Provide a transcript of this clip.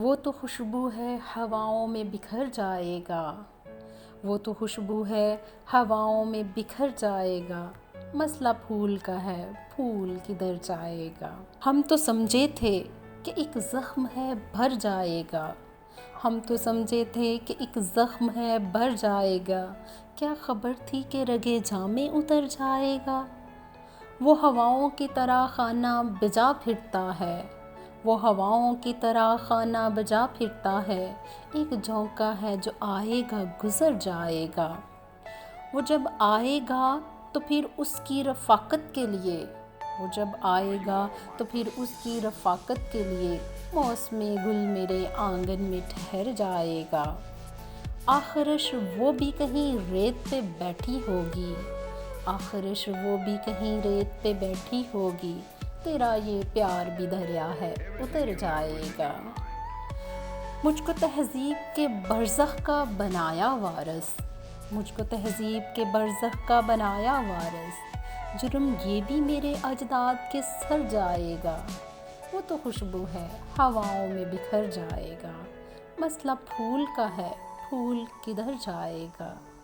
وہ تو خوشبو ہے ہواؤں میں بکھر جائے گا، وہ تو خوشبو ہے ہواؤں میں بکھر جائے گا، مسئلہ پھول کا ہے پھول کدھر جائے گا۔ ہم تو سمجھے تھے کہ ایک زخم ہے بھر جائے گا، ہم تو سمجھے تھے کہ ایک زخم ہے بھر جائے گا، کیا خبر تھی کہ رگے جاں میں اتر جائے گا۔ وہ ہواؤں کی طرح خانہ بجا پھرتا ہے، وہ ہواؤں کی طرح خانہ بجا پھرتا ہے، ایک جھونکا ہے جو آئے گا گزر جائے گا۔ وہ جب آئے گا تو پھر اس کی رفاقت کے لیے، وہ جب آئے گا تو پھر اس کی رفاقت کے لیے، موسم گل میرے آنگن میں ٹھہر جائے گا۔ آخرش وہ بھی کہیں ریت پہ بیٹھی ہوگی، آخرش وہ بھی کہیں ریت پہ بیٹھی ہوگی، تیرا یہ پیار بھی دریا ہے اتر جائے گا۔ مجھ کو تہذیب کے برزخ کا بنایا وارث، مجھ کو تہذیب کے برزخ کا بنایا وارث، جرم یہ بھی میرے اجداد کے سر جائے گا۔ وہ تو خوشبو ہے ہواؤں میں بکھر جائے گا، مسئلہ پھول کا ہے پھول کدھر جائے گا۔